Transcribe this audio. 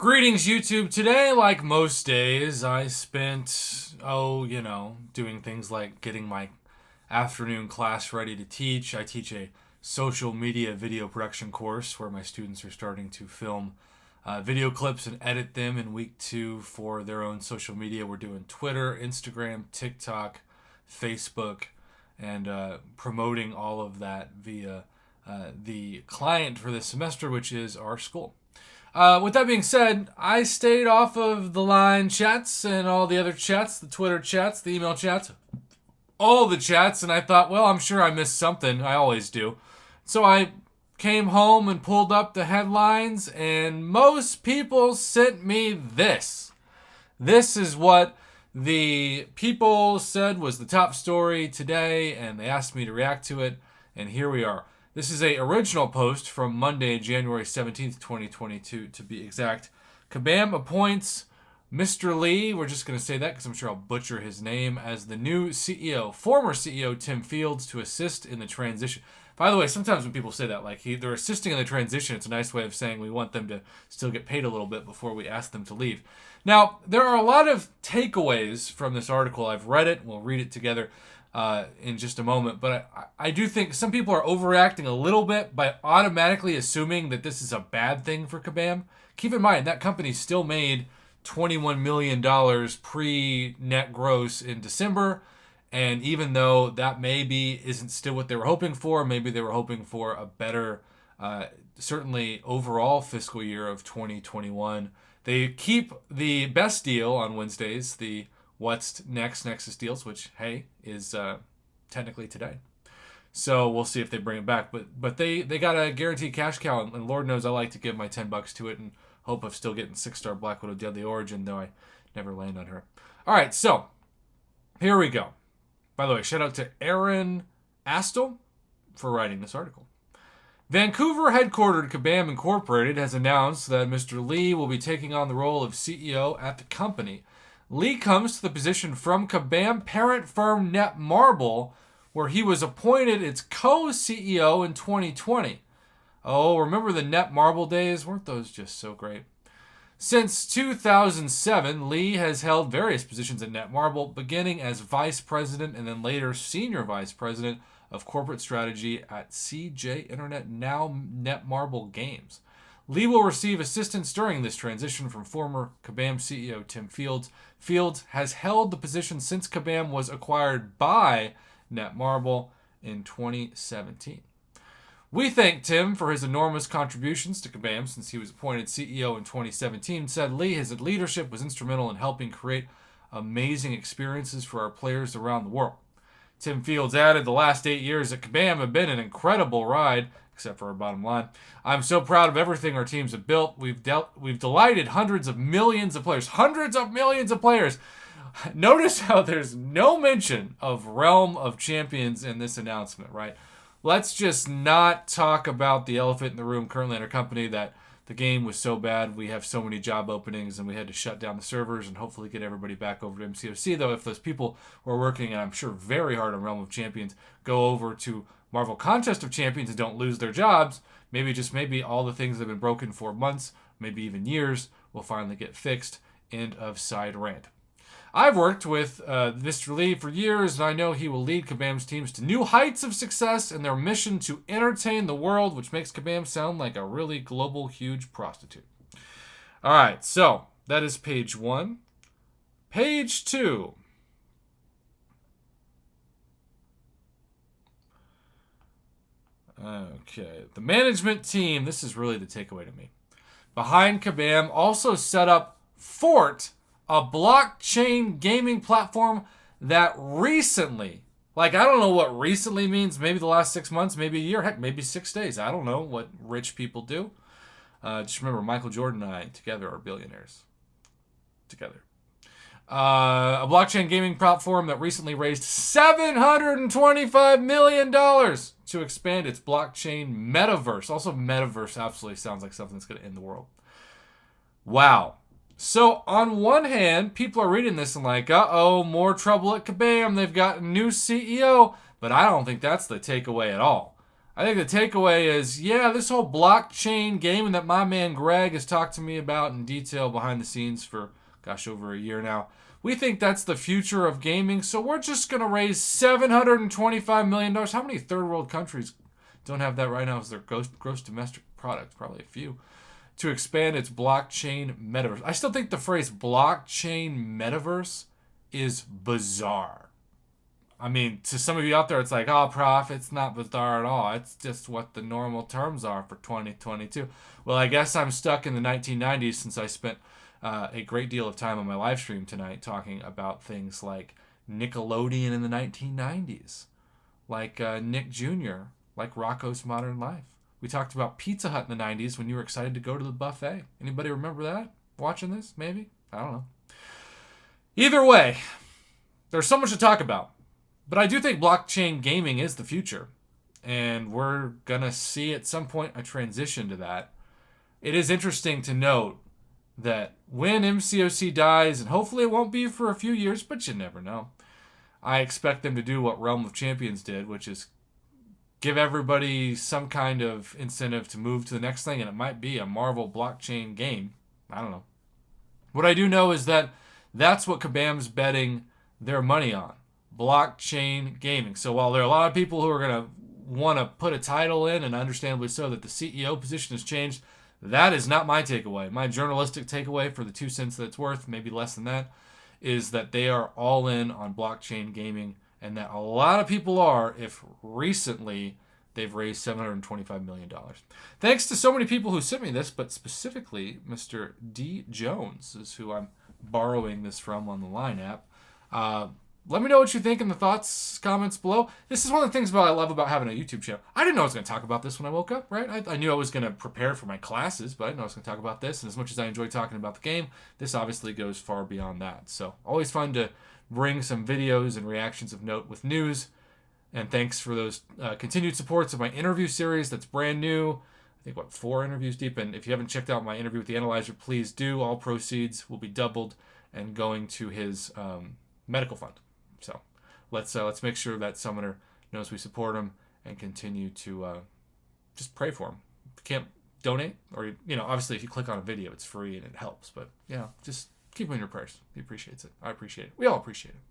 Greetings, YouTube. Today, like most days, I spent, doing things like getting my afternoon class ready to teach. I teach a social media video production course where my students are starting to film video clips and edit them in week 2 for their own social media. We're doing Twitter, Instagram, TikTok, Facebook, and promoting all of that via the client for this semester, which is our school. With that being said, I stayed off of the line chats and all the other chats, the Twitter chats, the email chats, all the chats, and I thought, well, I'm sure I missed something. I always do. So I came home and pulled up the headlines, and most people sent me this. This is what the people said was the top story today, and they asked me to react to it, and here we are. This is a original post from Monday, January 17th, 2022, to be exact. Kabam appoints Mr. Lee, we're just going to say that because I'm sure I'll butcher his name, as the new CEO, former CEO Tim Fields, to assist in the transition. By the way, sometimes when people say that, like they're assisting in the transition, it's a nice way of saying we want them to still get paid a little bit before we ask them to leave. Now, there are a lot of takeaways from this article. I've read it. We'll read it together in just a moment. But I do think some people are overreacting a little bit by automatically assuming that this is a bad thing for Kabam. Keep in mind, that company still made $21 million pre-net gross in December. And even though that maybe isn't still what they were hoping for, maybe they were hoping for a better, certainly overall fiscal year of 2021. They keep the best deal on Wednesdays, the What's Next Nexus deals, which, hey, is technically today. So we'll see if they bring it back. But they got a guaranteed cash cow, and Lord knows I like to give my $10 to it and hope of still getting 6-star Black Widow Deadly Origin, though I never land on her. All right, so here we go. By the way, shout out to Aaron Astle for writing this article. Vancouver headquartered Kabam Incorporated has announced that Mr. Lee will be taking on the role of CEO at the company. Lee comes to the position from Kabam parent firm Netmarble, where he was appointed its co-CEO in 2020. Oh, remember the Netmarble days? Weren't those just so great? Since 2007, Lee has held various positions at Netmarble, beginning as vice president and then later senior vice president of corporate strategy at CJ Internet, now Netmarble Games. Lee will receive assistance during this transition from former Kabam CEO Tim Fields. Fields has held the position since Kabam was acquired by Netmarble in 2017. We thank Tim for his enormous contributions to Kabam since he was appointed CEO in 2017, said Lee. His leadership was instrumental in helping create amazing experiences for our players around the world. Tim Fields added, the last 8 years at Kabam have been an incredible ride, except for our bottom line. I'm so proud of everything our teams have built. We've delighted hundreds of millions of players. Hundreds of millions of players. Notice how there's no mention of Realm of Champions in this announcement, right? Let's just not talk about the elephant in the room currently in our company, that the game was so bad, we have so many job openings, and we had to shut down the servers and hopefully get everybody back over to MCOC. Though if those people who are working, and I'm sure very hard on Realm of Champions, go over to Marvel Contest of Champions and don't lose their jobs, maybe all the things that have been broken for months, maybe even years, will finally get fixed. End of side rant. I've worked with Mr. Lee for years, and I know he will lead Kabam's teams to new heights of success in their mission to entertain the world, which makes Kabam sound like a really global, huge prostitute. All right, so that is page 1. Page 2. Okay, the management team, this is really the takeaway to me, behind Kabam also set up Fort, a blockchain gaming platform that recently, I don't know what recently means, maybe the last 6 months, maybe a year, heck, maybe 6 days. I don't know what rich people do. Just remember, Michael Jordan and I together are billionaires. Together. A blockchain gaming platform that recently raised $725 million to expand its blockchain metaverse. Also, metaverse absolutely sounds like something that's going to end the world. Wow. So, on one hand, people are reading this and like, uh-oh, more trouble at Kabam. They've got a new CEO. But I don't think that's the takeaway at all. I think the takeaway is, yeah, this whole blockchain gaming that my man Greg has talked to me about in detail behind the scenes for, gosh, over a year now. We think that's the future of gaming, so we're just going to raise $725 million. How many third world countries don't have that right now as their gross domestic product? Probably a few. To expand its blockchain metaverse. I still think the phrase blockchain metaverse is bizarre. I mean, to some of you out there, it's like, oh, prof, it's not bizarre at all. It's just what the normal terms are for 2022. Well, I guess I'm stuck in the 1990s since I spent a great deal of time on my live stream tonight talking about things like Nickelodeon in the 1990s, like Nick Jr., like Rocco's Modern Life. We talked about Pizza Hut in the 90s when you were excited to go to the buffet. Anybody remember that? Watching this, maybe? I don't know. Either way, there's so much to talk about. But I do think blockchain gaming is the future. And we're going to see at some point a transition to that. It is interesting to note that when MCOC dies, and hopefully it won't be for a few years, but you never know, I expect them to do what Realm of Champions did, which is give everybody some kind of incentive to move to the next thing, and it might be a Marvel blockchain game. I don't know. What I do know is that that's what Kabam's betting their money on. Blockchain gaming. So while there are a lot of people who are going to want to put a title in, and understandably so, that the CEO position has changed, that is not my takeaway. My journalistic takeaway, for the 2 cents that it's worth, maybe less than that, is that they are all in on blockchain gaming, and that a lot of people are, if recently they've raised $725 million. Thanks to so many people who sent me this, but specifically Mr. D. Jones is who I'm borrowing this from on the Line app. Let me know what you think in the thoughts, comments below. This is one of the things I love about having a YouTube channel. I didn't know I was going to talk about this when I woke up, right? I knew I was going to prepare for my classes, but I didn't know I was going to talk about this. And as much as I enjoy talking about the game, this obviously goes far beyond that. So always fun to bring some videos and reactions of note with news. And thanks for those continued supports of my interview series that's brand new. I think, 4 interviews deep. And if you haven't checked out my interview with the analyzer, please do. All proceeds will be doubled and going to his medical fund. So let's make sure that Summoner knows we support him and continue to just pray for him. If you can't donate, or obviously if you click on a video, it's free and it helps. But just keep him in your prayers. He appreciates it. I appreciate it. We all appreciate it.